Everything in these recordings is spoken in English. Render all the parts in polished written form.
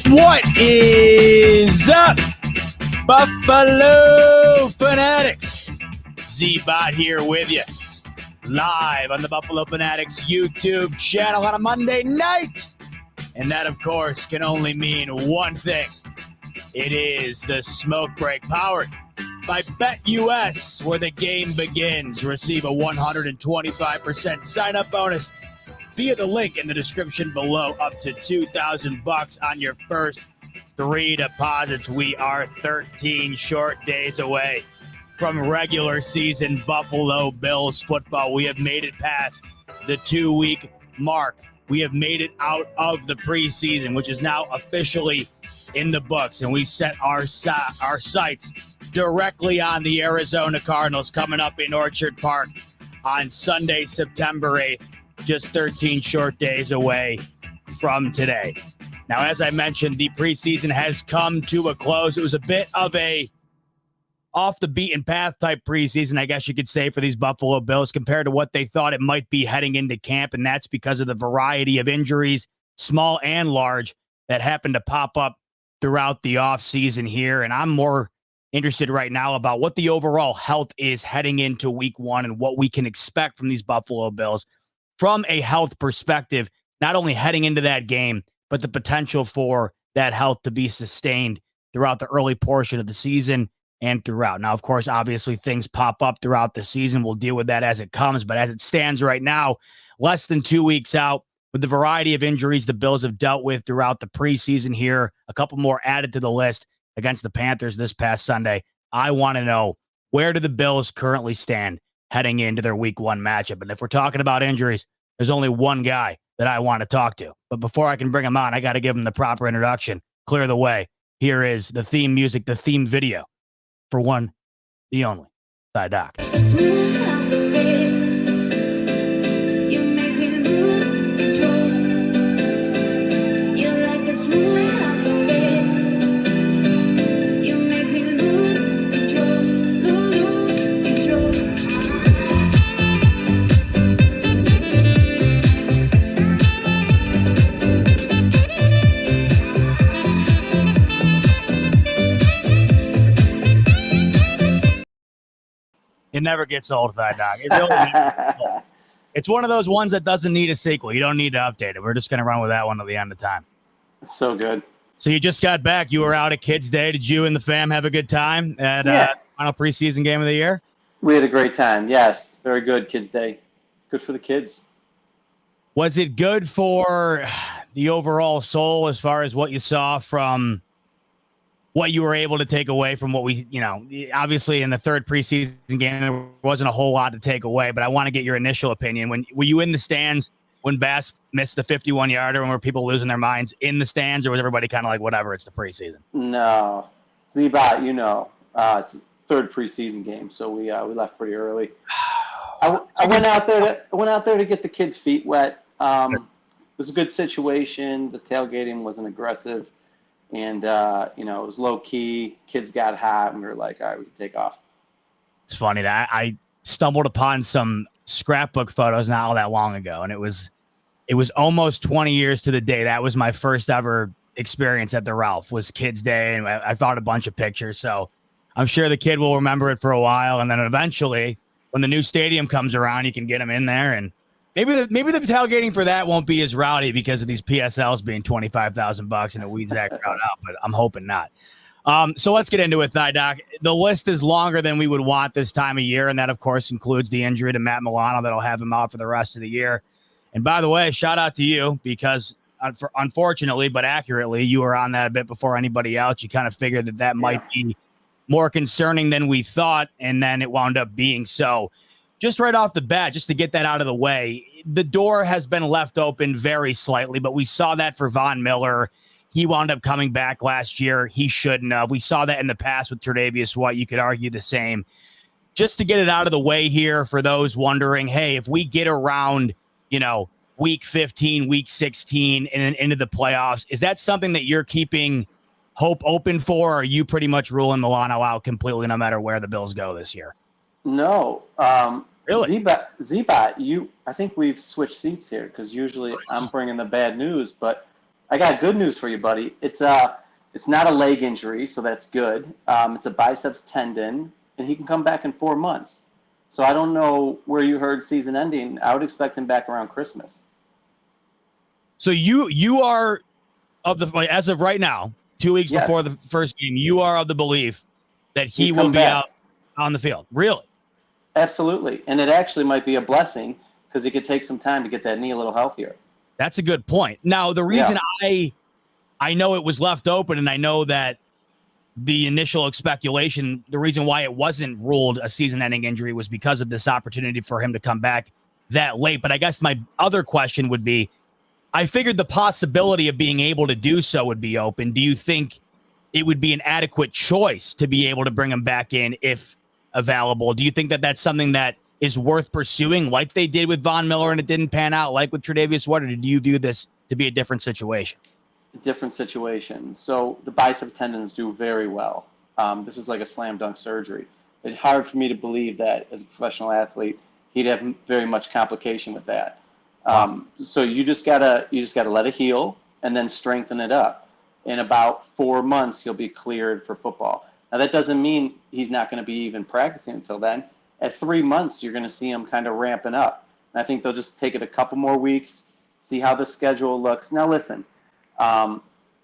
What is up, Buffalo Fanatics? Z-Bot here with you, live on the Buffalo Fanatics YouTube channel on a Monday night. And that, of course, can only mean one thing. It is the Smoke Break, powered by BetUS, where the game begins. Receive a 125% sign-up bonus via the link in the description below, up to $2,000 on your first 3 deposits. We are 13 short days away from regular season Buffalo Bills football. We have made it past the 2-week mark. We have made it out of the preseason, which is now officially in the books, and we set our sights directly on the Arizona Cardinals coming up in Orchard Park on Sunday, September 8th. Just 13 short days away from today. Now, as I mentioned, the preseason has come to a close. It was a bit of a off the beaten path type preseason, I guess you could say, for these Buffalo Bills compared to what they thought it might be heading into camp. And that's because of the variety of injuries, small and large, that happened to pop up throughout the offseason here. And I'm more interested right now about what the overall health is heading into week one and what we can expect from these Buffalo Bills from a health perspective, not only heading into that game, but the potential for that health to be sustained throughout the early portion of the season and throughout. Now, of course, obviously things pop up throughout the season. We'll deal with that as it comes. But as it stands right now, less than 2 weeks out, with the variety of injuries the Bills have dealt with throughout the preseason here, a couple more added to the list against the Panthers this past Sunday, I want to know, where do the Bills currently stand heading into their week one matchup? And if we're talking about injuries, there's only one guy that I want to talk to. But before I can bring him on, I got to give him the proper introduction. Clear the way. Here is the theme music, the theme video for one, the only, Ty Doc. It never gets old, Thigh Dog. It really never gets old. It's one of those ones that doesn't need a sequel. You don't need to update it. We're just going to run with that one till the end of time. It's so good. So you just got back. You were out at Kids Day. Did you and the fam have a good time at final preseason game of the year? We had a great time. Yes, very good Kids Day. Good for the kids. Was it good for the overall soul as far as what you saw from what you were able to take away from what we, obviously in the third preseason game, there wasn't a whole lot to take away, but I want to get your initial opinion. Were you in the stands when Bass missed the 51-yarder, and were people losing their minds in the stands, or was everybody kind of like, whatever, it's the preseason? No. Z-Bot, it's third preseason game, so we left pretty early. I went out there to get the kids' feet wet. It was a good situation. The tailgating wasn't aggressive. And, it was low key. Kids got hot, and we were like, all right, we can take off. It's funny that I stumbled upon some scrapbook photos not all that long ago, and it was almost 20 years to the day. That was my first ever experience at the Ralph, was Kids Day, and I found a bunch of pictures. So I'm sure the kid will remember it for a while, and then eventually, when the new stadium comes around, you can get him in there, and maybe the tailgating for that won't be as rowdy because of these PSLs being $25,000 and it weeds that crowd out, but I'm hoping not. So let's get into it, Doc. The list is longer than we would want this time of year, and that, of course, includes the injury to Matt Milano that'll have him out for the rest of the year. And by the way, shout out to you because, unfortunately, but accurately, you were on that a bit before anybody else. You kind of figured that might be more concerning than we thought, and then it wound up being so. Just right off the bat, just to get that out of the way, the door has been left open very slightly, but we saw that for Von Miller. He wound up coming back last year. He shouldn't have. We saw that in the past with Tre'Davious White. You could argue the same. Just to get it out of the way here for those wondering, hey, if we get around, week 15, week 16, and then into the playoffs, is that something that you're keeping hope open for, or are you pretty much ruling Milano out completely no matter where the Bills go this year? No. Really? Z-Bot, I think we've switched seats here because usually I'm bringing the bad news, but I got good news for you, buddy. It's not a leg injury, so that's good. It's a biceps tendon, and he can come back in 4 months. So I don't know where you heard season ending. I would expect him back around Christmas. So you are as of right now, 2 weeks before the first game, you are of the belief that he will be out on the field. Really? Absolutely. And it actually might be a blessing because he could take some time to get that knee a little healthier. That's a good point. Now, the reason I know it was left open, and I know that the initial speculation, the reason why it wasn't ruled a season-ending injury was because of this opportunity for him to come back that late. But I guess my other question would be, I figured the possibility of being able to do so would be open. Do you think it would be an adequate choice to be able to bring him back in if available? Do you think that that's something that is worth pursuing like they did with Von Miller and it didn't pan out like with Tre'Davious White, or do you view this to be a different situation? Different situation. So the bicep tendons do very well. This is like a slam dunk surgery. It's hard for me to believe that as a professional athlete, he'd have very much complication with that. So you just gotta let it heal and then strengthen it up. In about 4 months, he'll be cleared for football. Now that doesn't mean he's not going to be even practicing until then. At 3 months, you're going to see him kind of ramping up. And I think they'll just take it a couple more weeks, see how the schedule looks. Now listen,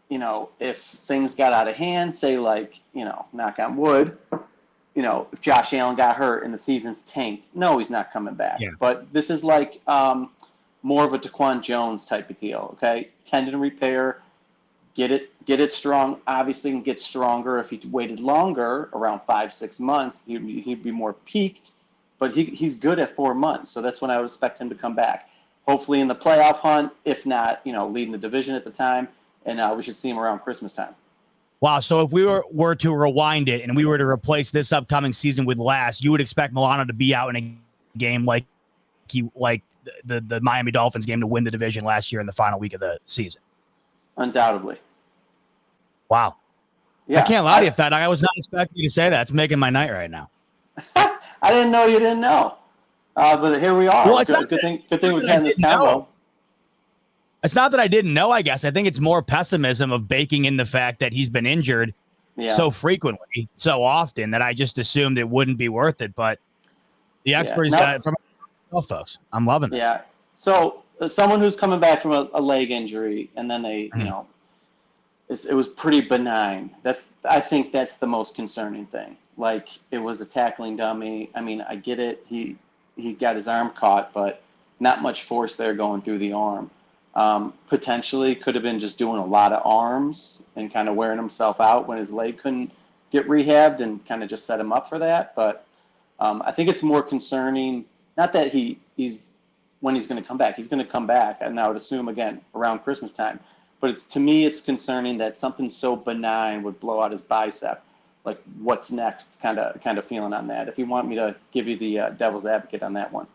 if things got out of hand, say like, knock on wood, if Josh Allen got hurt and the season's tanked, no, he's not coming back. Yeah. But this is like more of a Daquan Jones type of deal, okay? Tendon repair, get it strong. Obviously, can get stronger if he waited longer, around 5-6 months. He'd be more peaked, but he's good at 4 months. So that's when I would expect him to come back. Hopefully in the playoff hunt, if not, leading the division at the time, and we should see him around Christmas time. Wow. So if we were to rewind it and we were to replace this upcoming season with last, you would expect Milano to be out in a game like the Miami Dolphins game to win the division last year in the final week of the season. Undoubtedly. Wow. Yeah, I can't lie to you, Thad. I was not expecting you to say that. It's making my night right now. I didn't know you didn't know. But here we are. Well, it's good thing we had this combo. It's not that I didn't know, I guess. I think it's more pessimism of baking in the fact that he's been injured so frequently, so often, that I just assumed it wouldn't be worth it. But the experts from folks, I'm loving this. Yeah. So someone who's coming back from a leg injury, and then they, it was pretty benign. I think that's the most concerning thing. Like, it was a tackling dummy. I mean, I get it. He got his arm caught, but not much force there going through the arm. Potentially could have been just doing a lot of arms and kind of wearing himself out when his leg couldn't get rehabbed, and kind of just set him up for that. But I think it's more concerning, not that he's when he's going to come back. He's going to come back, and I would assume, again, around Christmas time. But to me, it's concerning that something so benign would blow out his bicep. Like, what's next? Kind of feeling on that. If you want me to give you the devil's advocate on that one.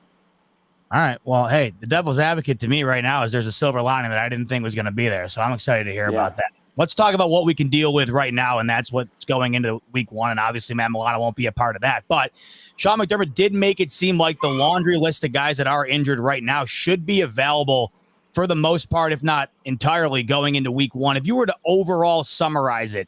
All right. Well, hey, the devil's advocate to me right now is there's a silver lining that I didn't think was going to be there. So I'm excited to hear about that. Let's talk about what we can deal with right now, and that's what's going into week 1. And obviously, Matt Milano won't be a part of that. But Sean McDermott did make it seem like the laundry list of guys that are injured right now should be available for the most part, if not entirely, going into week 1. If you were to overall summarize it,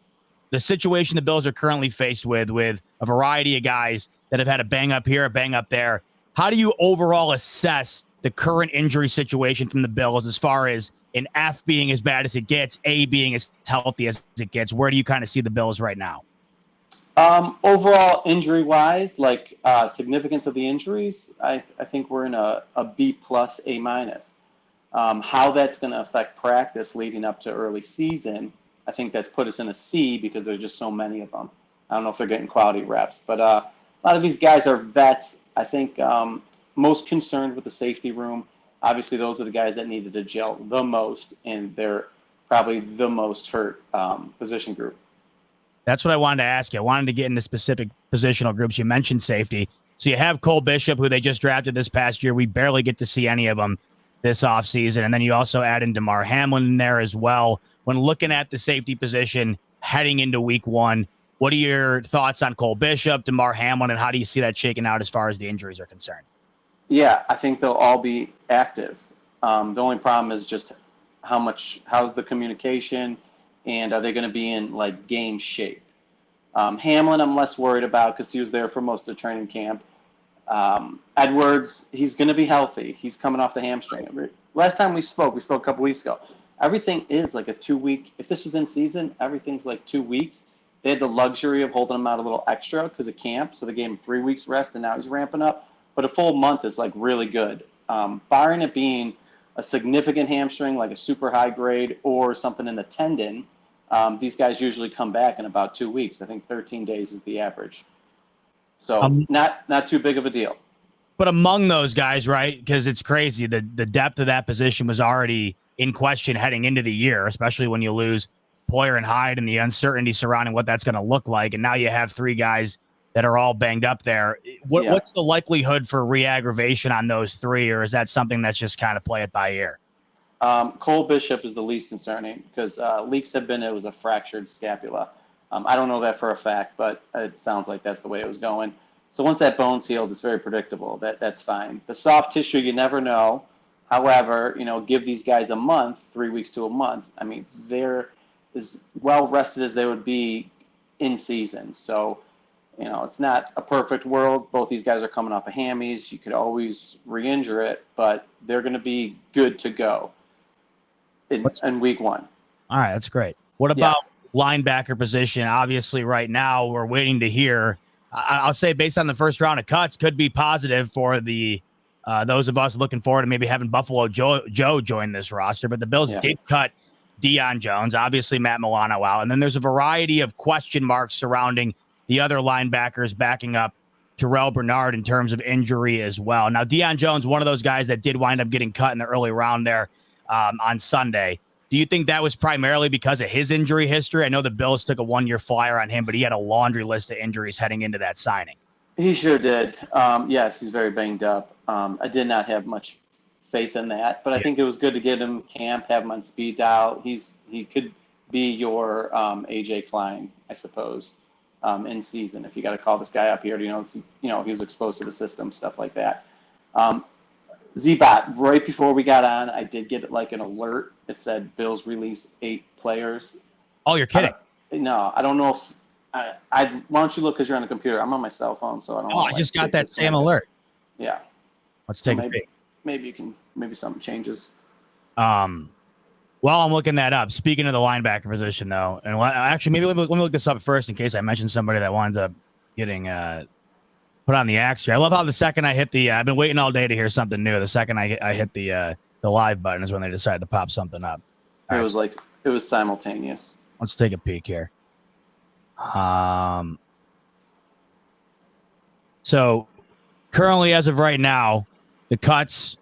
the situation the Bills are currently faced with a variety of guys that have had a bang up here, a bang up there, how do you overall assess the current injury situation from the Bills as far as in F being as bad as it gets, A being as healthy as it gets? Where do you kind of see the Bills right now? Overall, injury-wise, significance of the injuries, I think we're in a B plus, A minus. How that's going to affect practice leading up to early season, I think that's put us in a C because there's just so many of them. I don't know if they're getting quality reps, but a lot of these guys are vets. I think most concerned with the safety room. Obviously, those are the guys that needed to gel the most, and they're probably the most hurt position group. That's what I wanted to ask you. I wanted to get into specific positional groups. You mentioned safety. So you have Cole Bishop, who they just drafted this past year. We barely get to see any of them this offseason. And then you also add in DeMar Hamlin in there as well. When looking at the safety position heading into week one, what are your thoughts on Cole Bishop, DeMar Hamlin, and how do you see that shaking out as far as the injuries are concerned? Yeah, I think they'll all be active. The only problem is just how's the communication, and are they going to be in game shape? Hamlin, I'm less worried about because he was there for most of training camp. Edwards, he's going to be healthy. He's coming off the hamstring. Last time we spoke a couple weeks ago. Everything is like a 2-week. If this was in season, everything's like 2 weeks. They had the luxury of holding him out a little extra because of camp, so they gave him 3 weeks rest, and now he's ramping up. But a full month is really good. Barring it being a significant hamstring, like a super high grade or something in the tendon, these guys usually come back in about 2 weeks. I think 13 days is the average. So not too big of a deal. But among those guys, right, because it's crazy, the depth of that position was already in question heading into the year, especially when you lose Poyer and Hyde and the uncertainty surrounding what that's going to look like. And now you have 3 guys that are all banged up there. What's the likelihood for re-aggravation on those 3, or is that something that's just kind of play it by ear? Cole Bishop is the least concerning because leaks have been it was a fractured scapula. I don't know that for a fact, but it sounds like that's the way it was going. So once that bone's healed, it's very predictable. That's fine. The soft tissue, you never know. However, give these guys a month, 3 weeks to a month. I mean, they're as well rested as they would be in season. So, it's not a perfect world. Both these guys are coming off of hammies. You could always re-injure it, but they're going to be good to go in week one. All right, that's great. What about linebacker position? Obviously, right now, we're waiting to hear. I'll say based on the first round of cuts, could be positive for the those of us looking forward to maybe having Buffalo Joe join this roster. But the Bills did cut Deion Jones, obviously Matt Milano out. And then there's a variety of question marks surrounding the other linebackers backing up Terrel Bernard in terms of injury as well. Now, Deion Jones, one of those guys that did wind up getting cut in the early round there on Sunday. Do you think that was primarily because of his injury history? I know the Bills took a 1-year flyer on him, but he had a laundry list of injuries heading into that signing. He sure did. Yes, he's very banged up. I did not have much faith in that, but I think it was good to get him camp, have him on speed dial. He could be your AJ Klein, I suppose, in season. If you got to call this guy up here, he was exposed to the system, stuff like that. Z-Bot, right before we got on, I did get an alert. It said Bills release 8 players. Oh, you're kidding? No, I don't know if why don't you look because you're on the computer? I'm on my cell phone, so I don't. I just got that same alert. Yeah. Let's take a peek. Maybe something changes. While I'm looking that up, speaking of the linebacker position, though, and actually, maybe let me look this up first in case I mention somebody that winds up getting put on the axe here. I love how the second I hit I've been waiting all day to hear something new. The second I hit the live button is when they decided to pop something up. It was simultaneous. Let's take a peek here. So currently, as of right now, the cuts: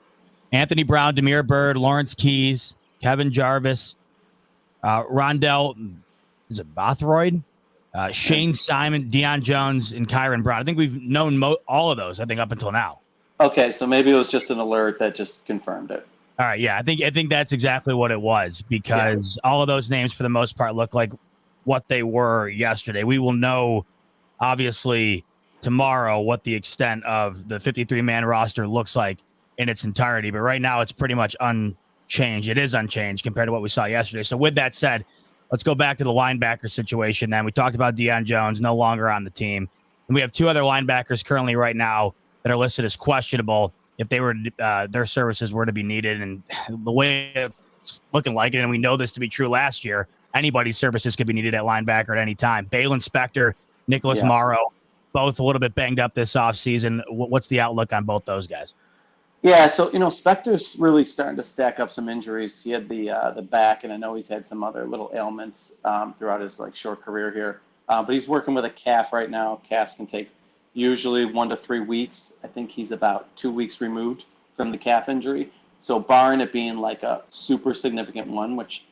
Anthony Brown, Damiere Byrd, Lawrence Keys, Kevin Jarvis, Rondell, is it Bothroyd? Shane Simon, Deion Jones, and Kyron Brown. I think we've known all of those, I think, up until now. Okay, so maybe it was just an alert that just confirmed it. All right, yeah, I think that's exactly what it was, because all of those names, for the most part, look like what they were yesterday. We will know, obviously, tomorrow what the extent of the 53-man roster looks like in its entirety. But right now, it's pretty much unchanged. It is unchanged compared to what we saw yesterday. So with that said, let's go back to the linebacker situation then. We talked about Deion Jones, no longer on the team. And we have 2 other linebackers currently right now that are listed as questionable if they were their services were to be needed. And the way it it's looking like it, and we know this to be true last year, anybody's services could be needed at linebacker at any time. Balin Spector, Nicholas Morrow, both a little bit banged up this offseason. What's the outlook on both those guys? Yeah, so Spector's really starting to stack up some injuries. He had the back, and I know he's had some other little ailments throughout his short career here. But he's working with a calf right now. Calves can take usually 1 to 3 weeks. I think he's about 2 weeks removed from the calf injury. So barring it being a super significant one, which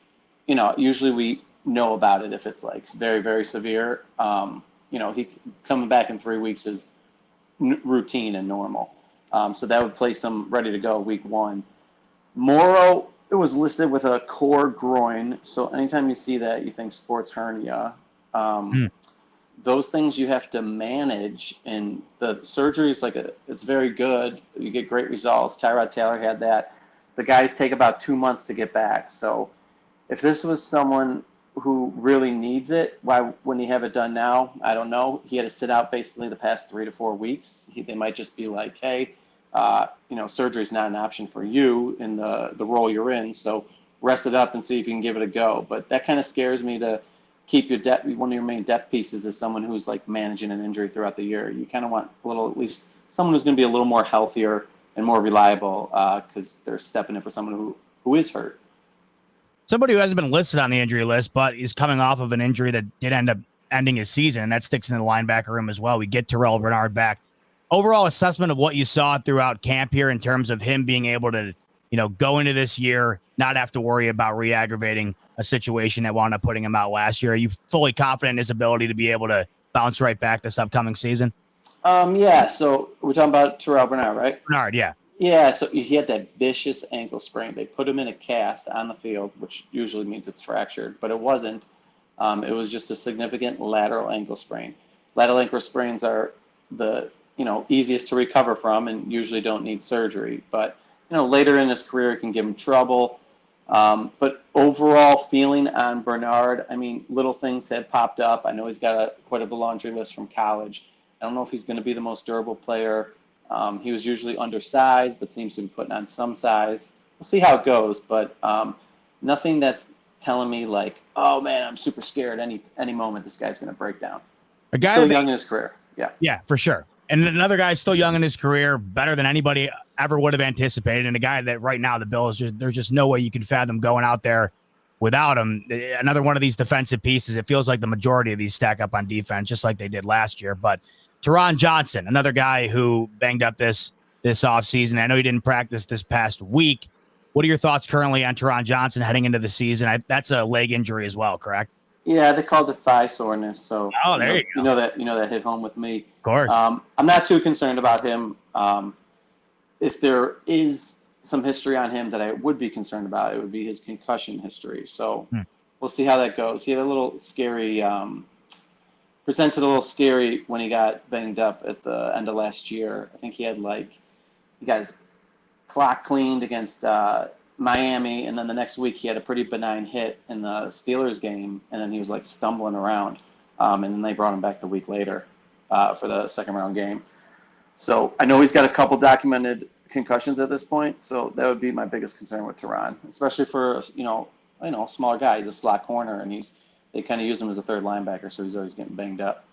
usually we know about it if it's very, very severe. He coming back in 3 weeks is routine and normal. So that would place him ready to go week 1. Morrow, it was listed with a core groin. So anytime you see that, you think sports hernia. Those things you have to manage, and the surgery is it's very good. You get great results. Tyrod Taylor had that. The guys take about 2 months to get back. So if this was someone who really needs it, why wouldn't he have it done now? I don't know. He had to sit out basically the past 3 to 4 weeks. They might just be like, hey, surgery is not an option for you in the role you're in. So rest it up and see if you can give it a go. But that kind of scares me to keep your depth. One of your main depth pieces is someone who's managing an injury throughout the year. You kind of want at least someone who's going to be a little more healthier and more reliable because they're stepping in for someone who is hurt. Somebody who hasn't been listed on the injury list, but is coming off of an injury that did end up ending his season, and that sticks in the linebacker room as well. We get Terrel Bernard back. Overall assessment of what you saw throughout camp here in terms of him being able to, go into this year, not have to worry about re-aggravating a situation that wound up putting him out last year. Are you fully confident in his ability to be able to bounce right back this upcoming season? Yeah. So we're talking about Terrel Bernard, right? Bernard, yeah. Yeah, so he had that vicious ankle sprain. They put him in a cast on the field, which usually means it's fractured, but it wasn't. It was just a significant lateral ankle sprain. Lateral ankle sprains are the easiest to recover from and usually don't need surgery. But later in his career, it can give him trouble. But overall feeling on Bernard, little things had popped up. I know he's got quite a laundry list from college. I don't know if he's going to be the most durable player. He was usually undersized, but seems to be putting on some size. We'll see how it goes, but nothing that's telling me oh man, I'm super scared. Any moment this guy's going to break down. A guy still young in his career. Yeah, for sure. And another guy still young in his career, better than anybody ever would have anticipated. And a guy that right now the Bills there's just no way you can fathom going out there without him. Another one of these defensive pieces. It feels like the majority of these stack up on defense, just like they did last year. But Taron Johnson, another guy who banged up this offseason. I know he didn't practice this past week. What are your thoughts currently on Taron Johnson heading into the season? That's a leg injury as well, correct? Yeah, they called it thigh soreness. So there you go. You know that hit home with me. Of course. I'm not too concerned about him. If there is some history on him that I would be concerned about, it would be his concussion history. So we'll see how that goes. He had a little scary. Presented a little scary when he got banged up at the end of last year. I think he had he got his clock cleaned against Miami, and then the next week he had a pretty benign hit in the Steelers game, and then he was stumbling around, and then they brought him back the week later for the second round game. So I know he's got a couple documented concussions at this point, so that would be my biggest concern with Taron, especially for smaller guy. He's a slot corner, and they kind of use him as a third linebacker, so he's always getting banged up.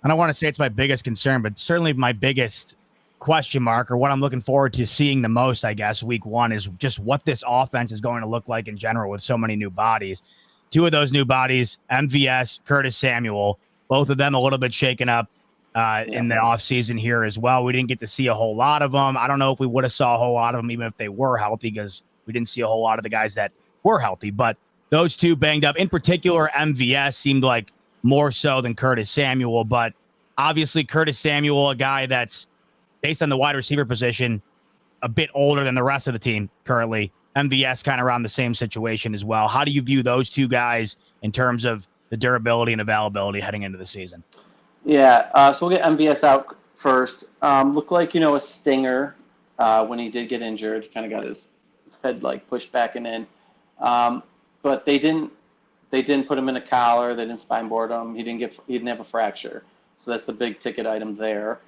I don't want to say it's my biggest concern, but certainly my biggest question mark, or what I'm looking forward to seeing the most, I guess, week 1 is just what this offense is going to look like in general with so many new bodies. 2 of those new bodies, MVS, Curtis Samuel, both of them a little bit shaken up in the offseason here as well. We didn't get to see a whole lot of them. I don't know if we would have saw a whole lot of them even if they were healthy, because we didn't see a whole lot of the guys that were healthy, but those 2 banged up. In particular, MVS seemed like more so than Curtis Samuel, but obviously Curtis Samuel, a guy that's based on the wide receiver position, a bit older than the rest of the team currently. MVS kind of around the same situation as well. How do you view those 2 guys in terms of the durability and availability heading into the season? Yeah, so we'll get MVS out first. Looked like, a stinger when he did get injured. He kind of got his head pushed back and in. But they didn't put him in a collar. They didn't spine board him. He didn't have a fracture. So that's the big ticket item there.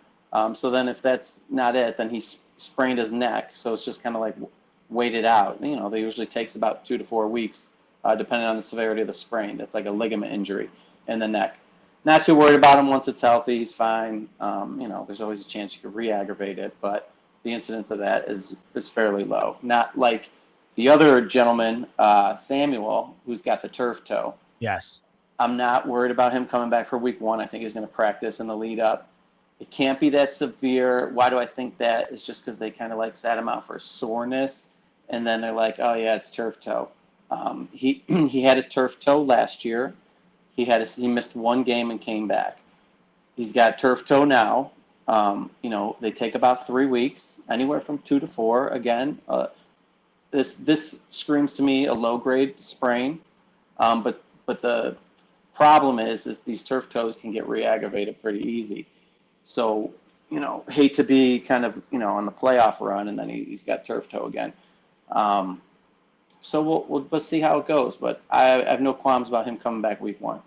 So then if that's not it, then he sprained his neck. So it's just kind of wait it out. You know, they usually takes about 2 to 4 weeks, depending on the severity of the sprain. That's like a ligament injury in the neck. Not too worried about him once it's healthy. He's fine. You know, there's always a chance you could re-aggravate it, but the incidence of that is fairly low. Not like the other gentleman, Samuel, who's got the turf toe. Yes. I'm not worried about him coming back for week 1. I think he's going to practice in the lead up. It can't be that severe. Why do I think that? It's just because they kind of like sat him out for soreness, and then they're like, oh yeah, it's turf toe. He he had a turf toe last year. He missed 1 game and came back. He's got turf toe now. You know, they take about 3 weeks, anywhere from 2 to 4. Again, this screams to me a low grade sprain. But the problem is these turf toes can get re-aggravated pretty easy. So, you know, hate to be kind of, you know, on the playoff run and then he's got turf toe again. So we'll see how it goes. But I have no qualms about him coming back week 1.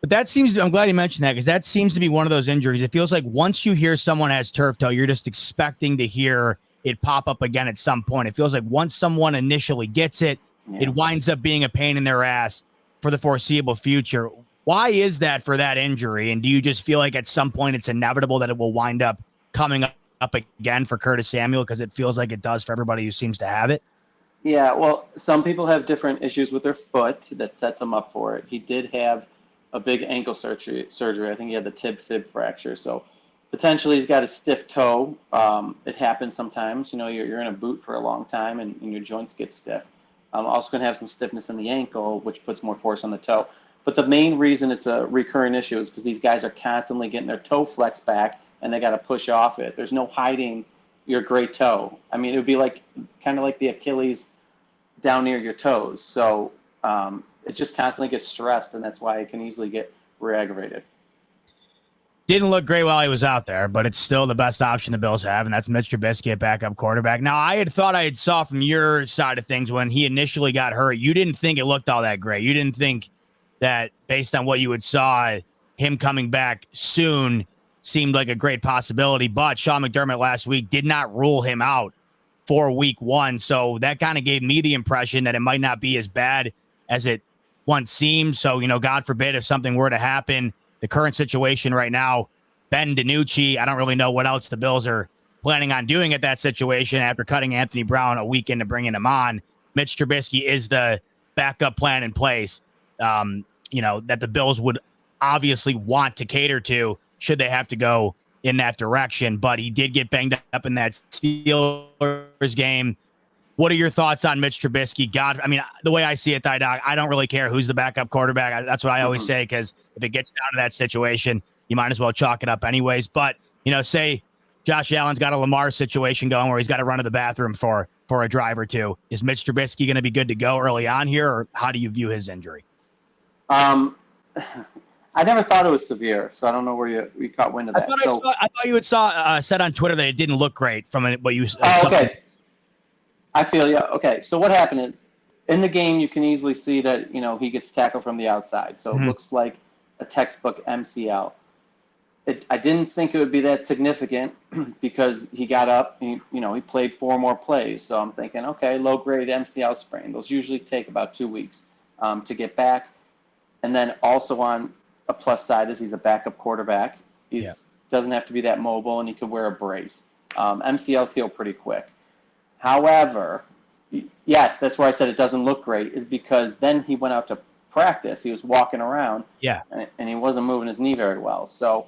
But I'm glad you mentioned that, because that seems to be one of those injuries. It feels like once you hear someone has turf toe, you're just expecting to hear it pop up again at some point. It feels like once someone initially gets it, it winds up being a pain in their ass for the foreseeable future. Why is that for that injury? And do you just feel like at some point it's inevitable that it will wind up coming up again for Curtis Samuel, because it feels like it does for everybody who seems to have it? Yeah, well, some people have different issues with their foot that sets them up for it. He did have a big ankle surgery. I think he had the tib-fib fracture. So potentially he's got a stiff toe. It happens sometimes. You know, you're in a boot for a long time and your joints get stiff. Also going to have some stiffness in the ankle, which puts more force on the toe. But the main reason it's a recurring issue is because these guys are constantly getting their toe flex back and they got to push off it. There's no hiding your great toe. I mean, it would be like kind of like the Achilles down near your toes. So it just constantly gets stressed, and that's why it can easily get re-aggravated. Didn't look great while he was out there, but it's still the best option the Bills have, and that's Mitch Trubisky at backup quarterback. Now, I had thought I had saw from your side of things when he initially got hurt, you didn't think it looked all that great. You didn't think that based on what you had saw, him coming back soon seemed like a great possibility, but Sean McDermott last week did not rule him out for week 1. So that kind of gave me the impression that it might not be as bad as it once seemed. So, you know, God forbid if something were to happen, the current situation right now, Ben DiNucci, I don't really know what else the Bills are planning on doing at that situation after cutting Anthony Brown a week into bringing him on. Mitch Trubisky is the backup plan in place, you know, that the Bills would obviously want to cater to should they have to go in that direction. But he did get banged up in that Steelers game. What are your thoughts on Mitch Trubisky? God, I mean, the way I see it, Doc, I don't really care who's the backup quarterback. That's what I always say, because if it gets down to that situation, you might as well chalk it up anyways. But, you know, say Josh Allen's got a Lamar situation going where he's got to run to the bathroom for a drive or two. Is Mitch Trubisky going to be good to go early on here, or how do you view his injury? I never thought it was severe, so I don't know where you caught wind of that. I thought you had said on Twitter that it didn't look great from what you saw. Oh, okay. I feel you. Okay, so what happened in the game? You can easily see that, you know, he gets tackled from the outside, so it looks like a textbook MCL. I didn't think it would be that significant because he got up, he played 4 more plays. So I'm thinking, okay, low grade MCL sprain. Those usually take about 2 weeks to get back. And then also on a plus side is he's a backup quarterback. He doesn't have to be that mobile, and he could wear a brace. MCLs heal pretty quick. However, yes, that's why I said it doesn't look great, is because then he went out to practice. He was walking around, and he wasn't moving his knee very well. So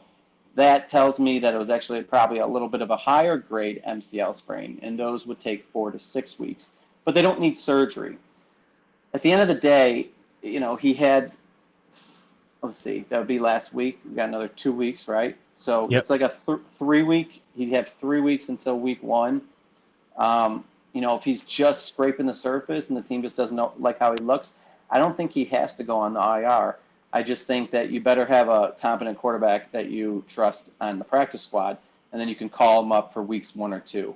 that tells me that it was actually probably a little bit of a higher grade MCL sprain, and those would take 4 to 6 weeks. But they don't need surgery. At the end of the day, you know, he had, let's see, that would be last week. We got another 2 weeks, right? So it's like a 3 week. He'd have 3 weeks until week 1. You know, if he's just scraping the surface and the team just doesn't like how he looks, I don't think he has to go on the IR. I just think that you better have a competent quarterback that you trust on the practice squad, and then you can call him up for weeks 1 or 2.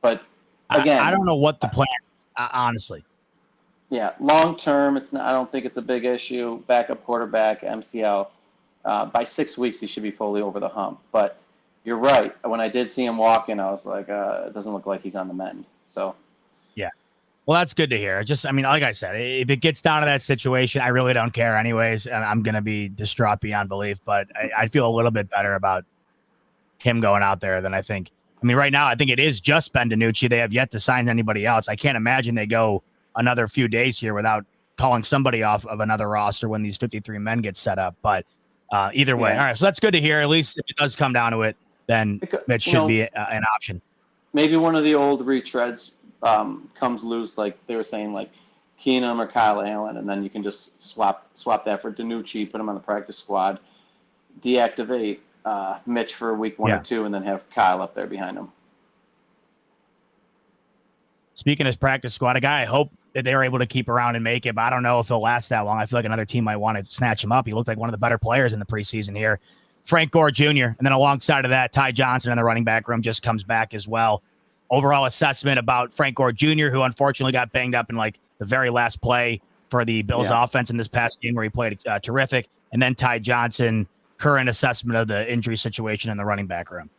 But again, I don't know what the plan is, honestly. Yeah, long term, it's not. I don't think it's a big issue. Backup quarterback, MCL. By 6 weeks, he should be fully over the hump. But you're right. When I did see him walking, I was like, it doesn't look like he's on the mend. So Yeah. Well, that's good to hear. I mean, like I said, if it gets down to that situation, I really don't care anyways. And I'm going to be distraught beyond belief, but I feel a little bit better about him going out there than I think. I mean, right now, I think it is just Ben DiNucci. They have yet to sign anybody else. I can't imagine they go another few days here without calling somebody off of another roster when these 53 men get set up. But either way, all right. So that's good to hear. At least if it does come down to it, then it should be an option. Maybe one of the old retreads comes loose, like they were saying, like Keenum or Kyle Allen, and then you can just swap that for DiNucci, put him on the practice squad, deactivate Mitch for week 1 or 2, and then have Kyle up there behind him. Speaking of practice squad, a guy I hope that they were able to keep around and make it, but I don't know if he'll last that long. I feel like another team might want to snatch him up. He looked like one of the better players in the preseason here. Frank Gore Jr., and then alongside of that, Ty Johnson in the running back room just comes back as well. Overall assessment about Frank Gore Jr., who unfortunately got banged up in like the very last play for the Bills offense in this past game where he played terrific. And then Ty Johnson, current assessment of the injury situation in the running back room.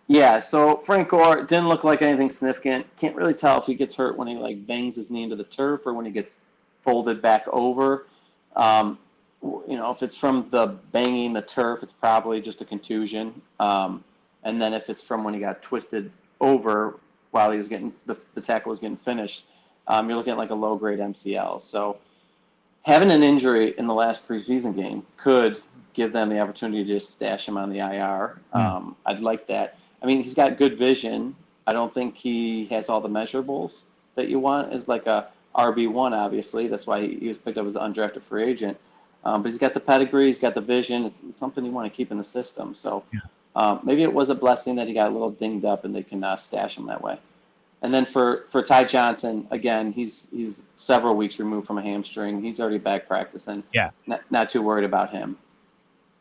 Yeah, so Frank Gore didn't look like anything significant. Can't really tell if he gets hurt when he like bangs his knee into the turf or when he gets folded back over. If it's from the banging the turf, it's probably just a contusion. And then if it's from when he got twisted over while he was getting the tackle was getting finished, you're looking at like a low-grade MCL. So having an injury in the last preseason game could give them the opportunity to just stash him on the IR. I'd like that. I mean, he's got good vision. I don't think he has all the measurables that you want as like a RB1, obviously. That's why he was picked up as an undrafted free agent. But he's got the pedigree, he's got the vision. It's something you want to keep in the system. So maybe it was a blessing that he got a little dinged up and they can stash him that way. And then for Ty Johnson, again, he's several weeks removed from a hamstring. He's already back practicing. Yeah. Not too worried about him.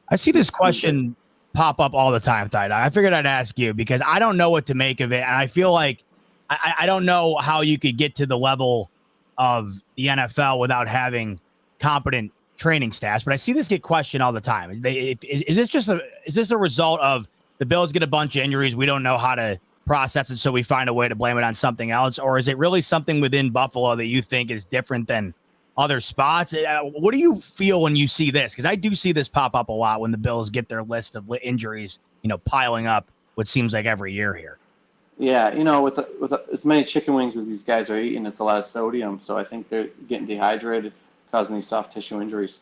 I see this question pop up all the time, Ty. I figured I'd ask you because I don't know what to make of it. And I feel like I don't know how you could get to the level of the NFL without having competent training staff. But I see this get questioned all the time. Is this a result of the Bills get a bunch of injuries? We don't know how to process it, so we find a way to blame it on something else? Or is it really something within Buffalo that you think is different than other spots? What do you feel when you see this? Because I do see this pop up a lot when the Bills get their list of injuries, piling up, what seems like every year here. Yeah, with as many chicken wings as these guys are eating, it's a lot of sodium. So I think they're getting dehydrated, causing these soft tissue injuries.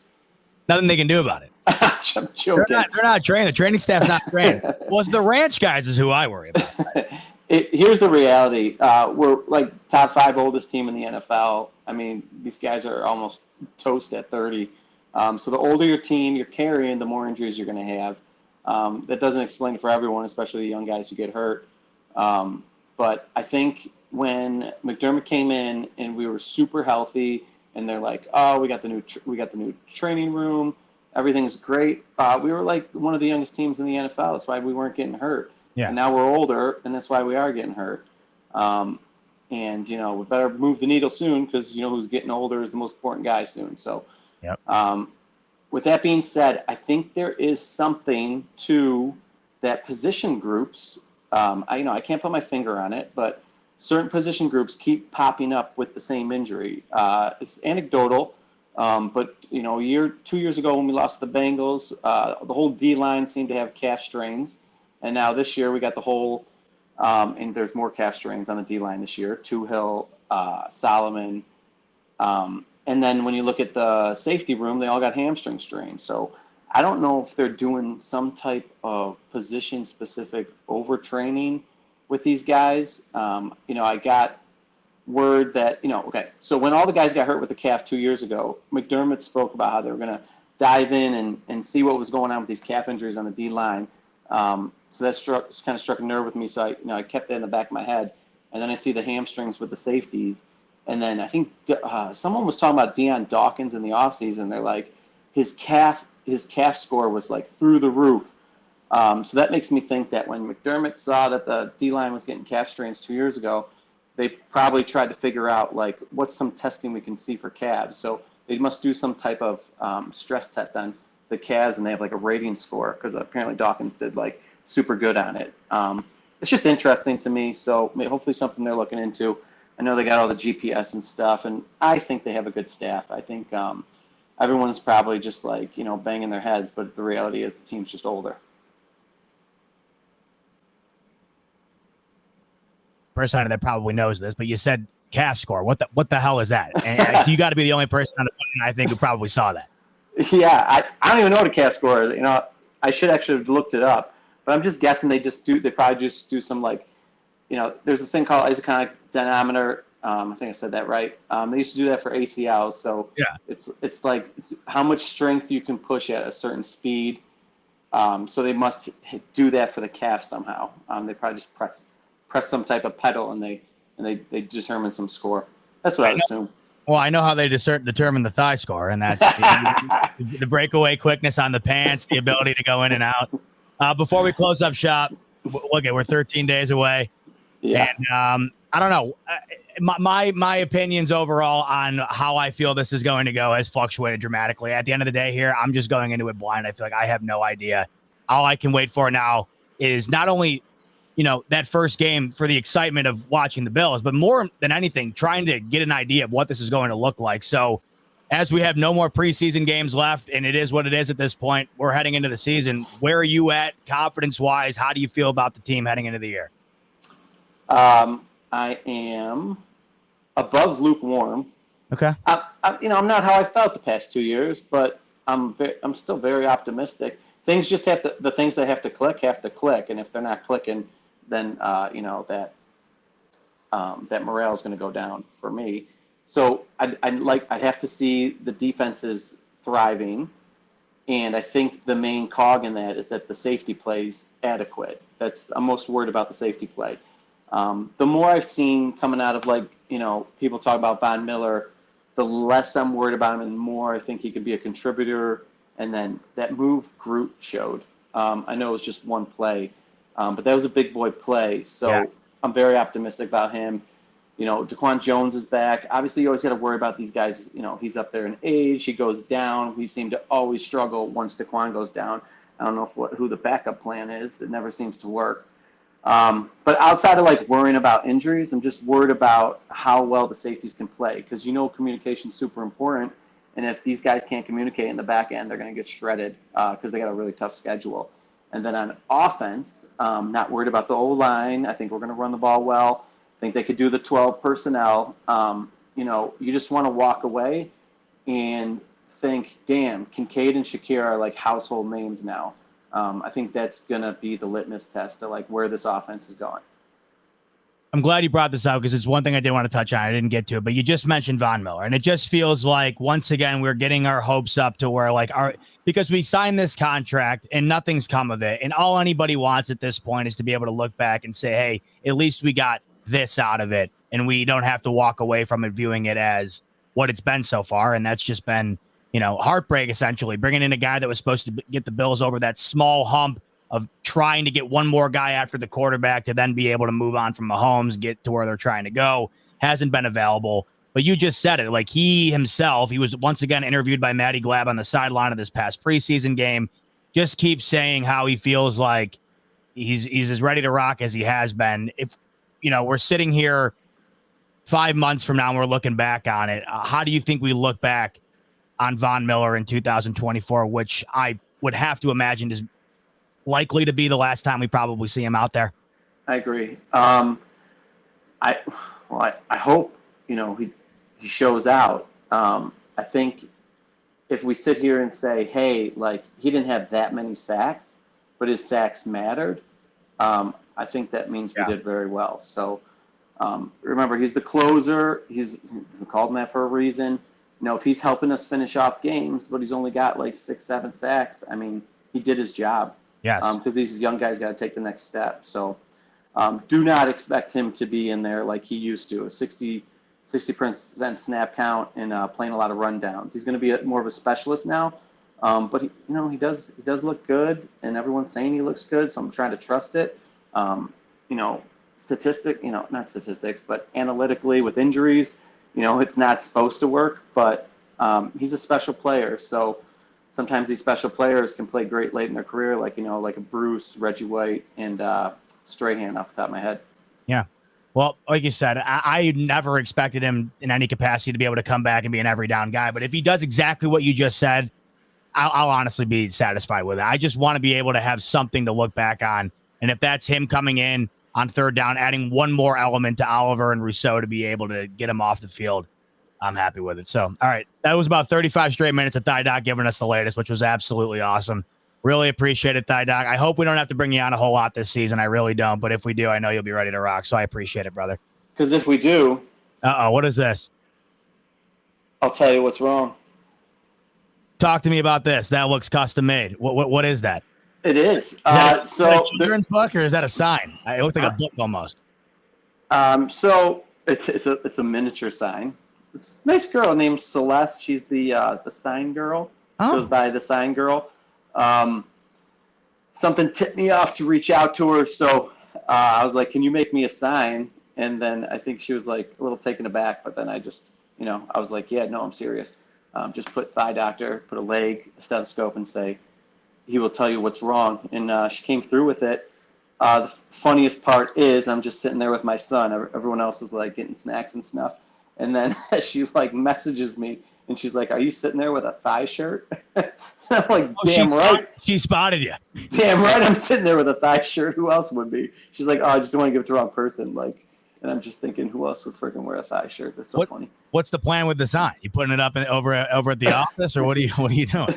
Nothing they can do about it. I'm joking. They're not trained. The training staff's not trained. Well, it's the ranch guys is who I worry about. Here's the reality. We're like top 5 oldest team in the NFL. I mean, these guys are almost toast at 30. So the older your team you're carrying, the more injuries you're going to have. That doesn't explain it for everyone, especially the young guys who get hurt. But I think when McDermott came in and we were super healthy, and they're like, "Oh, we got the new training room. Everything's great." We were like one of the youngest teams in the NFL. That's why we weren't getting hurt. Yeah. And now we're older, and that's why we are getting hurt. And we better move the needle soon because who's getting older is the most important guy soon. So, yep. With that being said, I think there is something to that position groups. I can't put my finger on it, but certain position groups keep popping up with the same injury. It's anecdotal, but 2 years ago when we lost the Bengals, the whole D-line seemed to have calf strains, and now this year we got the whole, and there's more calf strains on the D-line this year. Tuhill, Solomon, and then when you look at the safety room, they all got hamstring strains. So I don't know if they're doing some type of position-specific overtraining with these guys. I got word that, so when all the guys got hurt with the calf 2 years ago, McDermott spoke about how they were going to dive in and see what was going on with these calf injuries on the D-line. So that kind of struck a nerve with me. So I kept that in the back of my head. And then I see the hamstrings with the safeties. And then I think someone was talking about Deion Dawkins in the offseason. They're like, his calf score was like through the roof. So that makes me think that when McDermott saw that the D-line was getting calf strains 2 years ago, they probably tried to figure out, like, what's some testing we can see for calves. So they must do some type of stress test on the Cavs, and they have like a rating score because apparently Dawkins did like super good on it. It's just interesting to me. So hopefully something they're looking into. I know they got all the GPS and stuff, and I think they have a good staff. I think everyone's probably just like, banging their heads, but the reality is the team's just older. Person that probably knows this, but you said calf score. What the hell is that? And you got to be the only person on the phone, I think, who probably saw that. Yeah, I don't even know what a calf score is. I should actually have looked it up, but I'm just guessing they probably just do some like, there's a thing called isoconic dynamometer. I think I said that right. They used to do that for ACLs. So yeah, it's like how much strength you can push at a certain speed. So they must do that for the calf somehow. They probably just press some type of pedal and they determine some score. That's what I would assume. Well, I know how they determine the thigh score, and that's the breakaway quickness on the pants, the ability to go in and out. Before we close up shop, look, we're 13 days away. Yeah. And I don't know. My opinions overall on how I feel this is going to go has fluctuated dramatically. At the end of the day here, I'm just going into it blind. I feel like I have no idea. All I can wait for now is not only, that first game for the excitement of watching the Bills, but more than anything, trying to get an idea of what this is going to look like. So as we have no more preseason games left, and it is what it is at this point, we're heading into the season. Where are you at confidence-wise? How do you feel about the team heading into the year? I am above lukewarm. Okay. I'm not how I felt the past 2 years, but I'm still very optimistic. Things just the things that have to click, and if they're not clicking, then that morale is going to go down for me. So I have to see the defenses thriving, and I think the main cog in that is that the safety play's adequate. I'm most worried about the safety play. The more I've seen coming out of people talk about Von Miller, the less I'm worried about him, and the more I think he could be a contributor. And then that move Groot showed. I know it was just one play, but that was a big boy play. So yeah. I'm very optimistic about him. Daquan Jones is back. Obviously, you always got to worry about these guys. He's up there in age. He goes down. We seem to always struggle once Daquan goes down. I don't know who the backup plan is. It never seems to work. But outside of worrying about injuries, I'm just worried about how well the safeties can play because communication is super important. And if these guys can't communicate in the back end, they're going to get shredded because they got a really tough schedule. And then on offense, not worried about the O-line. I think we're going to run the ball well. I think they could do the 12 personnel. You just want to walk away and think, damn, Kincaid and Shakir are like household names now. I think that's going to be the litmus test of where this offense is going. I'm glad you brought this up because it's one thing I did want to touch on. I didn't get to it, but you just mentioned Von Miller, and it just feels like once again we're getting our hopes up to where because we signed this contract and nothing's come of it, and all anybody wants at this point is to be able to look back and say, hey, at least we got this out of it, and we don't have to walk away from it viewing it as what it's been so far, and that's just been heartbreak essentially. Bringing in a guy that was supposed to get the Bills over that small hump of trying to get one more guy after the quarterback to then be able to move on from Mahomes, get to where they're trying to go, hasn't been available. But you just said it. He was once again interviewed by Matty Glab on the sideline of this past preseason game, just keeps saying how he feels like he's as ready to rock as he has been. If, we're sitting here 5 months from now and we're looking back on it, how do you think we look back on Von Miller in 2024, which I would have to imagine is likely to be the last time we probably see him out there? I agree. I hope he shows out. I think if we sit here and say, hey, he didn't have that many sacks, but his sacks mattered, I think that means we did very well. So remember, he's the closer. He's called him that for a reason. If he's helping us finish off games, but he's only got 6-7 sacks, I mean, he did his job. Yes. Because these young guys got to take the next step. So do not expect him to be in there like he used to, a 60% snap count and playing a lot of rundowns. He's going to be more of a specialist now. But he does look good, and everyone's saying he looks good, so I'm trying to trust it. Not statistics, but analytically with injuries, it's not supposed to work, but he's a special player. So sometimes these special players can play great late in their career, like like a Bruce, Reggie White, and Strahan off the top of my head. Yeah. Well, like you said, I never expected him in any capacity to be able to come back and be an every down guy. But if he does exactly what you just said, I'll honestly be satisfied with it. I just want to be able to have something to look back on. And if that's him coming in on third down, adding one more element to Oliver and Rousseau to be able to get him off the field, I'm happy with it. So, all right. That was about 35 straight minutes of Thigh Doc giving us the latest, which was absolutely awesome. Really appreciate it, Thigh Doc. I hope we don't have to bring you on a whole lot this season. I really don't. But if we do, I know you'll be ready to rock. So I appreciate it, brother. Because if we do... Uh-oh, what is this? I'll tell you what's wrong. Talk to me about this. That looks custom made. What is that? It is. Is that a children's book or is that a sign? It looked like a book almost. So it's a miniature sign. This nice girl named Celeste. She's the sign girl. Oh. Goes by the sign girl. Something tipped me off to reach out to her, so I was like, "Can you make me a sign?" And then I think she was like a little taken aback, but then I just, I was like, "Yeah, no, I'm serious. Just put Thigh Doctor, put a leg, a stethoscope, and say he will tell you what's wrong." And she came through with it. The funniest part is I'm just sitting there with my son. Everyone else is like getting snacks and stuff, and then she like messages me. And she's like, "Are you sitting there with a thigh shirt?" I'm like, "Damn right." She spotted you. Damn right, I'm sitting there with a thigh shirt. Who else would be? She's like, "Oh, I just don't want to give it to the wrong person." Like, and I'm just thinking, who else would freaking wear a thigh shirt? That's so funny. What's the plan with the sign? You putting it up over at the office, or what are you doing?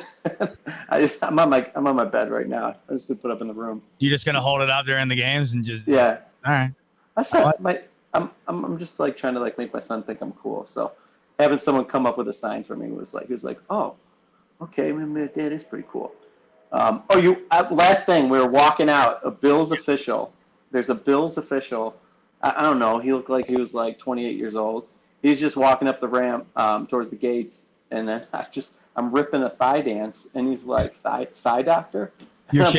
I'm on my bed right now. I just put it up in the room. You just gonna hold it up during the games and just yeah. All right. I said I'm just like trying to like make my son think I'm cool. So having someone come up with a sign for me was like, "Oh, okay, my dad is pretty cool." Last thing, we were walking out, a Bills official. There's a Bills official. I don't know. He looked like he was like 28 years old. He's just walking up the ramp towards the gates, and then I'm ripping a thigh dance, and he's like, "Thigh doctor?" And I'm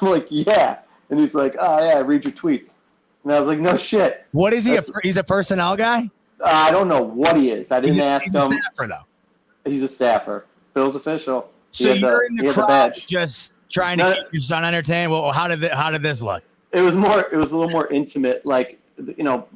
like, "Yeah." And he's like, "Oh yeah, I read your tweets." And I was like, "No shit." What is he? He's a personnel guy? I don't know what he is. I didn't ask him. He's a staffer, though. He's a staffer. Bill's official. So you're in the crowd just trying to keep your son entertained. Well, how did this look? It was a little more intimate. Like,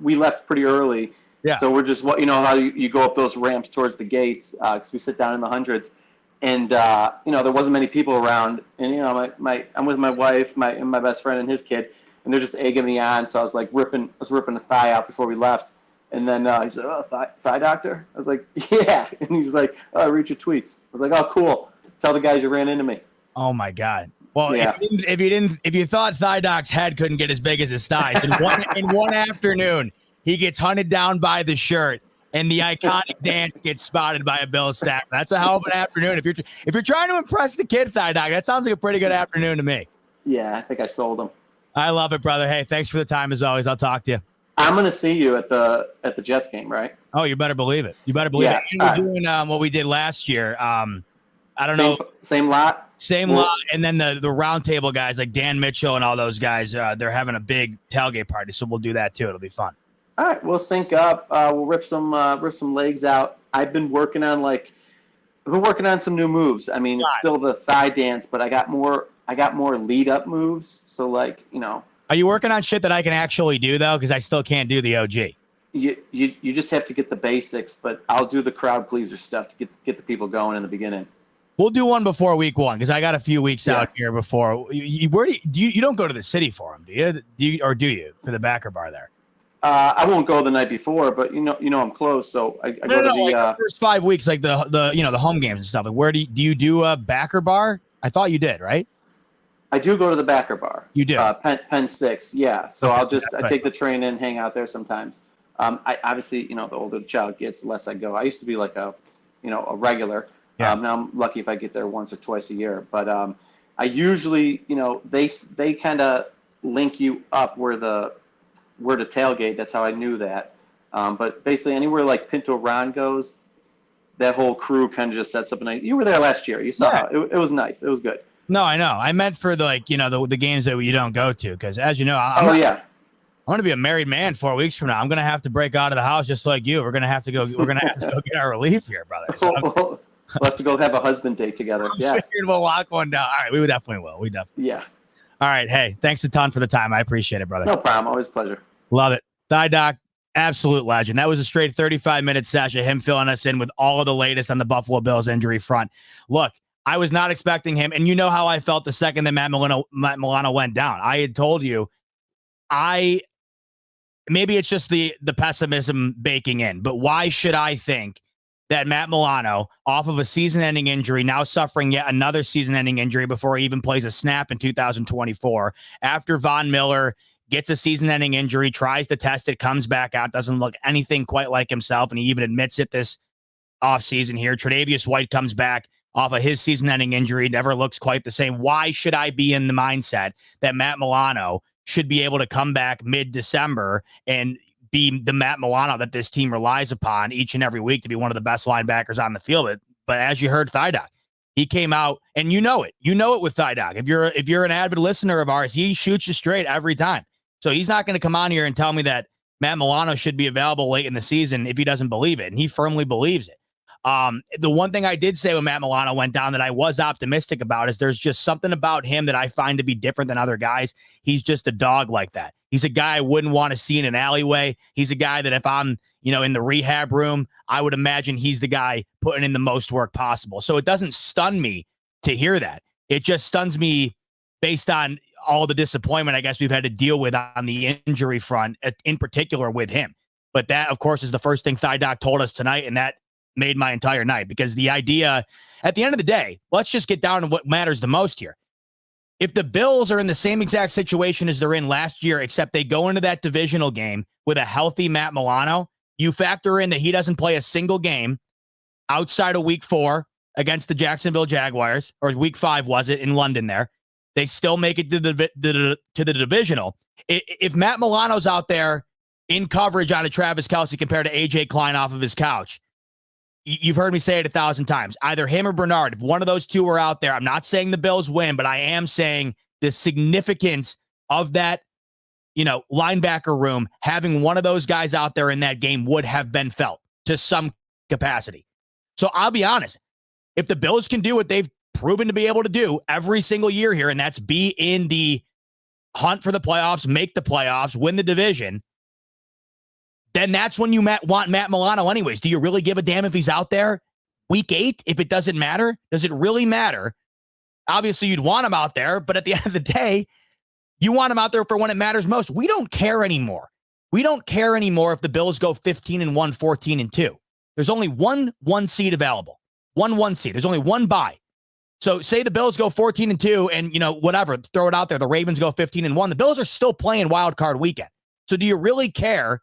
we left pretty early. Yeah. So we're just, how you go up those ramps towards the gates, because we sit down in the hundreds. And, there wasn't many people around. And, I'm with my wife, my best friend and his kid, and they're just egging me on. So I was like ripping the thigh out before we left. And then he said, "Oh, thigh doctor?" I was like, "Yeah." And he's like, "Oh, I read your tweets." I was like, "Oh, cool. Tell the guys you ran into me." Oh my God. Well, yeah. if you thought Thigh Doc's head couldn't get as big as his thighs, in one afternoon, he gets hunted down by the shirt and the iconic dance gets spotted by a Bills staff. That's a hell of an afternoon. If you're trying to impress the kid, Thigh Doc, that sounds like a pretty good afternoon to me. Yeah, I think I sold him. I love it, brother. Hey, thanks for the time as always. I'll talk to you. I'm going to see you at the Jets game, right? Oh, you better believe it. You better believe it. And we're doing what we did last year. I don't know. Same lot? Same lot. And then the roundtable guys like Dan Mitchell and all those guys, they're having a big tailgate party. So we'll do that too. It'll be fun. All right. We'll sync up. We'll rip some legs out. I've been working on some new moves. I mean, it's still the thigh dance, but I got more lead up moves. So Are you working on shit that I can actually do though? Because I still can't do the OG. You just have to get the basics, but I'll do the crowd pleaser stuff to get the people going in the beginning. We'll do one before week one because I got a few weeks out here before. Where you don't go to the city for them, do you? Do you for the backer bar there? I won't go the night before, but I'm close, so I go to the like the first 5 weeks, like the home games and stuff. Like where do you a backer bar? I thought you did, right? I do go to the backer bar. You do? Penn 6, yeah. So okay, I take the train in, hang out there sometimes. I obviously, the older the child gets, the less I go. I used to be like a regular. Yeah. Now I'm lucky if I get there once or twice a year. But I usually, they kind of link you up where to tailgate. That's how I knew that. But basically anywhere like Pinto Ron goes, that whole crew kind of just sets up a night. You were there last year. You saw it was nice. It was good. No, I know. I meant for the games that you don't go to, because as you know, I'm going to be a married man 4 weeks from now. I'm going to have to break out of the house just like you. We're going to have to go get our relief here, brother. So We'll have to go have a husband date together. Yes. Figured we'll lock one down. All right, we definitely will. Yeah. All right, hey, thanks a ton for the time. I appreciate it, brother. No problem. Always a pleasure. Love it. Thigh Doc, absolute legend. That was a straight 35-minute session of him filling us in with all of the latest on the Buffalo Bills injury front. Look, I was not expecting him, and you know how I felt the second that Matt Milano went down. I had told you, maybe it's just the pessimism baking in, but why should I think that Matt Milano, off of a season-ending injury, now suffering yet another season-ending injury before he even plays a snap in 2024, after Von Miller gets a season-ending injury, tries to test it, comes back out, doesn't look anything quite like himself, and he even admits it this offseason here. Tre'Davious White comes back off of his season-ending injury, never looks quite the same. Why should I be in the mindset that Matt Milano should be able to come back mid-December and be the Matt Milano that this team relies upon each and every week to be one of the best linebackers on the field? But as you heard Thigh Doc, he came out, and you know it with Thigh Doc. If you're an avid listener of ours, he shoots you straight every time. So he's not going to come on here and tell me that Matt Milano should be available late in the season if he doesn't believe it, and he firmly believes it. The one thing I did say when Matt Milano went down that I was optimistic about is there's just something about him that I find to be different than other guys. He's just a dog like that. He's a guy I wouldn't want to see in an alleyway. He's a guy that if I'm, in the rehab room, I would imagine he's the guy putting in the most work possible. So it doesn't stun me to hear that. It just stuns me based on all the disappointment I guess we've had to deal with on the injury front, in particular with him. But that, of course, is the first thing Thigh Doc told us tonight, and that made my entire night, because the idea, at the end of the day, let's just get down to what matters the most here. If the Bills are in the same exact situation as they're in last year, except they go into that divisional game with a healthy Matt Milano, you factor in that he doesn't play a single game outside of week 4 against the Jacksonville Jaguars, or week 5 was it, in London there. They still make it to the divisional. If Matt Milano's out there in coverage on a Travis Kelce compared to A.J. Klein off of his couch, you've heard me say it 1,000 times. Either him or Bernard, if one of those two were out there, I'm not saying the Bills win, but I am saying the significance of that, linebacker room, having one of those guys out there in that game would have been felt to some capacity. So I'll be honest. If the Bills can do what they've proven to be able to do every single year here, and that's be in the hunt for the playoffs, make the playoffs, win the division, then that's when you want Matt Milano anyways. Do you really give a damn if he's out there week 8? If it doesn't matter, does it really matter? Obviously, you'd want him out there, but at the end of the day, you want him out there for when it matters most. We don't care anymore. We don't care anymore if the Bills go 15-1, 14-2. There's only one seed available. One seed. There's only one bye. So say the Bills go 14-2 and, whatever, throw it out there. The Ravens go 15-1. The Bills are still playing wild card weekend. So do you really care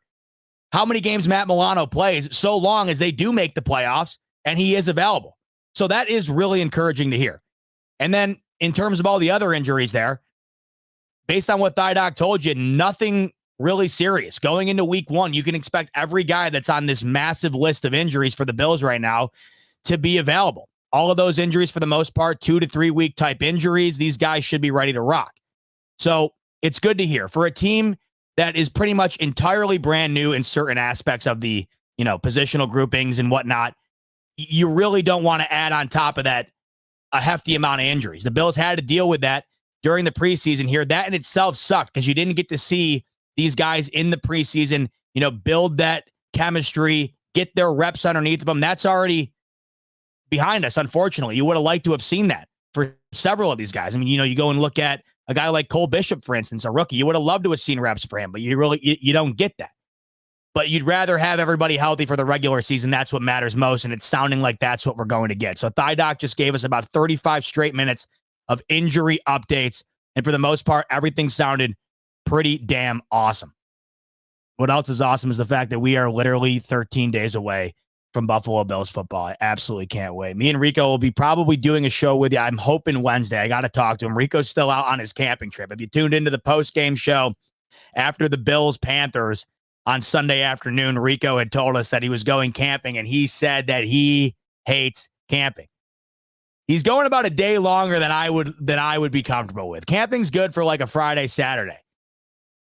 how many games Matt Milano plays so long as they do make the playoffs and he is available? So that is really encouraging to hear. And then in terms of all the other injuries there, based on what Thigh Doc told you, nothing really serious. Going into week 1, you can expect every guy that's on this massive list of injuries for the Bills right now to be available. All of those injuries, for the most part, 2 to 3 week type injuries. These guys should be ready to rock. So it's good to hear for a team that is pretty much entirely brand new in certain aspects of the, positional groupings and whatnot. You really don't want to add on top of that a hefty amount of injuries. The Bills had to deal with that during the preseason here. That in itself sucked because you didn't get to see these guys in the preseason, build that chemistry, get their reps underneath of them. That's already behind us, unfortunately. You would have liked to have seen that for several of these guys. I mean, you go and look at a guy like Cole Bishop, for instance, a rookie. You would have loved to have seen reps for him, but you don't get that. But you'd rather have everybody healthy for the regular season. That's what matters most, and it's sounding like that's what we're going to get. So Thigh Doc just gave us about 35 straight minutes of injury updates, and for the most part, everything sounded pretty damn awesome. What else is awesome is the fact that we are literally 13 days away from Buffalo Bills football. I absolutely can't wait. Me and Rico will be probably doing a show with you. I'm hoping Wednesday. I got to talk to him. Rico's still out on his camping trip. If you tuned into the post-game show after the Bills-Panthers on Sunday afternoon, Rico had told us that he was going camping, and he said that he hates camping. He's going about a day longer than I would be comfortable with. Camping's good for like a Friday, Saturday.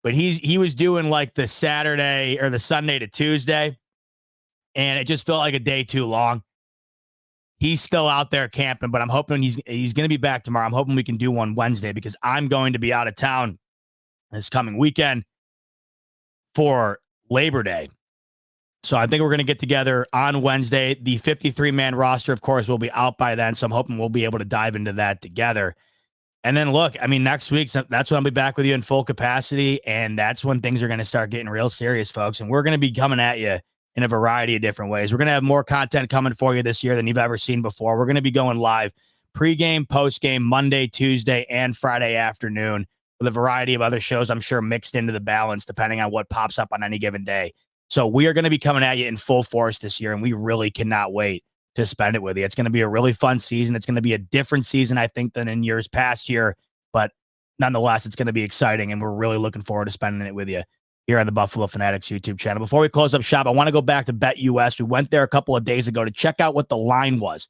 But he was doing like the Saturday or the Sunday to Tuesday, and it just felt like a day too long. he's still out there camping, but I'm hoping he's going to be back tomorrow. I'm hoping we can do one Wednesday because I'm going to be out of town this coming weekend for Labor Day. So I think we're going to get together on Wednesday. The 53-man roster, of course, will be out by then. So I'm hoping we'll be able to dive into that together. And then look, I mean, next week, that's when I'll be back with you in full capacity. And that's when things are going to start getting real serious, folks. And we're going to be coming at you in a variety of different ways. We're going to have more content coming for you this year than you've ever seen before. We're going to be going live pregame, postgame, Monday, Tuesday, and Friday afternoon with a variety of other shows, I'm sure, mixed into the balance, depending on what pops up on any given day. So we are going to be coming at you in full force this year, and we really cannot wait to spend it with you. It's going to be a really fun season. It's going to be a different season, I think, than in years past here, but nonetheless, it's going to be exciting, and we're really looking forward to spending it with you here on the Buffalo Fanatics YouTube channel. Before we close up shop, I want to go back to BetUS. We went there a couple of days ago to check out what the line was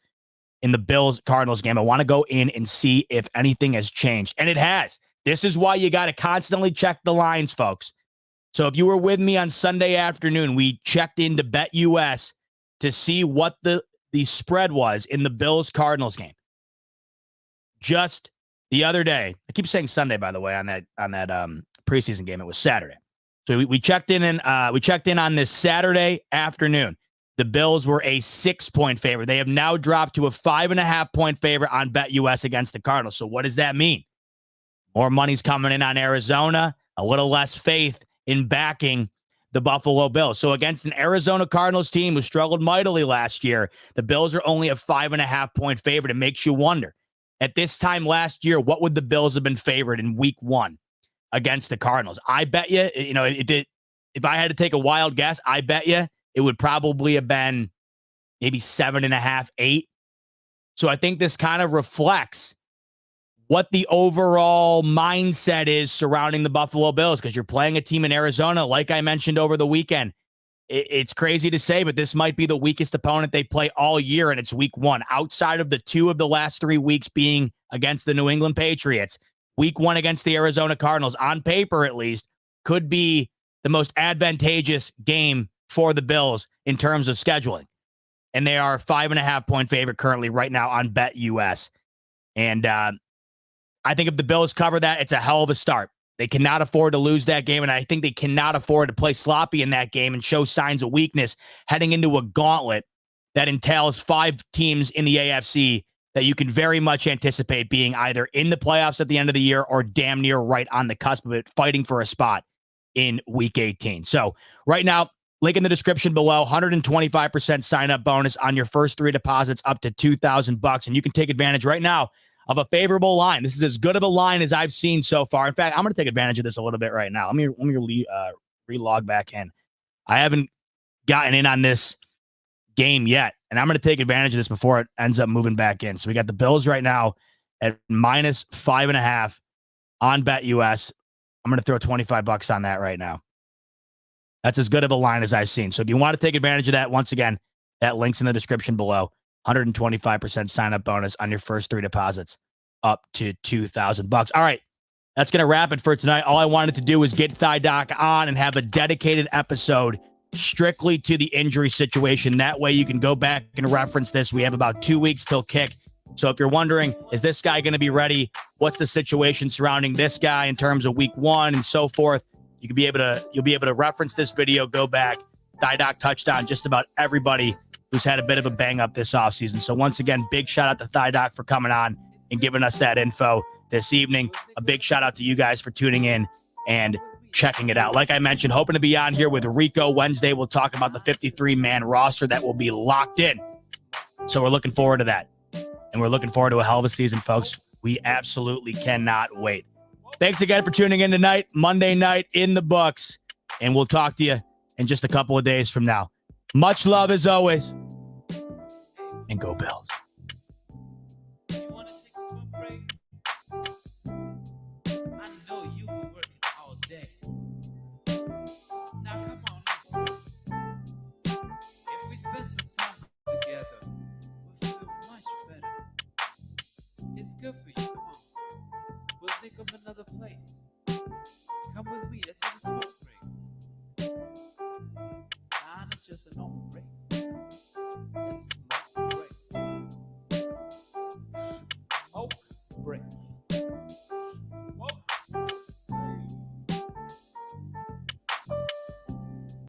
in the Bills-Cardinals game. I want to go in and see if anything has changed, and it has. This is why you got to constantly check the lines, folks. So if you were with me on Sunday afternoon, we checked into BetUS to see what the spread was in the Bills-Cardinals game. Just the other day, I keep saying Sunday, by the way, on that preseason game. It was Saturday. So we checked in on this Saturday afternoon. The Bills were a 6-point favorite. They have now dropped to a 5.5-point favorite on BetUS against the Cardinals. So what does that mean? More money's coming in on Arizona, a little less faith in backing the Buffalo Bills. So against an Arizona Cardinals team who struggled mightily last year, the Bills are only a 5.5-point favorite. It makes you wonder. At this time last year, what would the Bills have been favored in week 1 against the Cardinals? I bet you, if I had to take a wild guess, I bet you it would probably have been maybe 7.5, 8. So I think this kind of reflects what the overall mindset is surrounding the Buffalo Bills, because you're playing a team in Arizona, like I mentioned over the weekend. It's crazy to say, but this might be the weakest opponent they play all year, and it's week 1. Outside of the 2 of the last 3 weeks being against the New England Patriots, week 1 against the Arizona Cardinals, on paper at least, could be the most advantageous game for the Bills in terms of scheduling. And they are a 5.5-point favorite currently right now on BetUS. And I think if the Bills cover that, it's a hell of a start. They cannot afford to lose that game, and I think they cannot afford to play sloppy in that game and show signs of weakness heading into a gauntlet that entails 5 teams in the AFC that you can very much anticipate being either in the playoffs at the end of the year or damn near right on the cusp of it, fighting for a spot in Week 18. So right now, link in the description below, 125% sign-up bonus on your first 3 deposits up to $2,000, and you can take advantage right now of a favorable line. This is as good of a line as I've seen so far. In fact, I'm going to take advantage of this a little bit right now. Let me re-log back in. I haven't gotten in on this game yet, and I'm going to take advantage of this before it ends up moving back in. So we got the Bills right now at minus 5.5 on BetUS. I'm going to throw $25 on that right now. That's as good of a line as I've seen. So if you want to take advantage of that, once again, that link's in the description below. 125% sign-up bonus on your first 3 deposits up to $2,000. All right, that's going to wrap it for tonight. All I wanted to do was get Thigh Doc on and have a dedicated episode strictly to the injury situation. That way you can go back and reference this. We have about 2 weeks till kick. So if you're wondering, is this guy going to be ready? What's the situation surrounding this guy in terms of week 1 and so forth? You'll be able to reference this video, go back. Thigh Doc touched on just about everybody who's had a bit of a bang up this offseason. So once again, big shout out to Thigh Doc for coming on and giving us that info this evening. A big shout out to you guys for tuning in and checking it out. Like I mentioned, hoping to be on here with Rico Wednesday. We'll talk about the 53-man roster that will be locked in. So we're looking forward to that. And we're looking forward to a hell of a season, folks. We absolutely cannot wait. Thanks again for tuning in tonight. Monday night in the books. And we'll talk to you in just a couple of days from now. Much love as always. And go Bills. You want to take a smoke break? I know you were working all day. Now come on, listen. If we spend some time together, we'll feel much better. It's good for you. Come on. We'll think of another place. Come with me. Let's take a smoke break.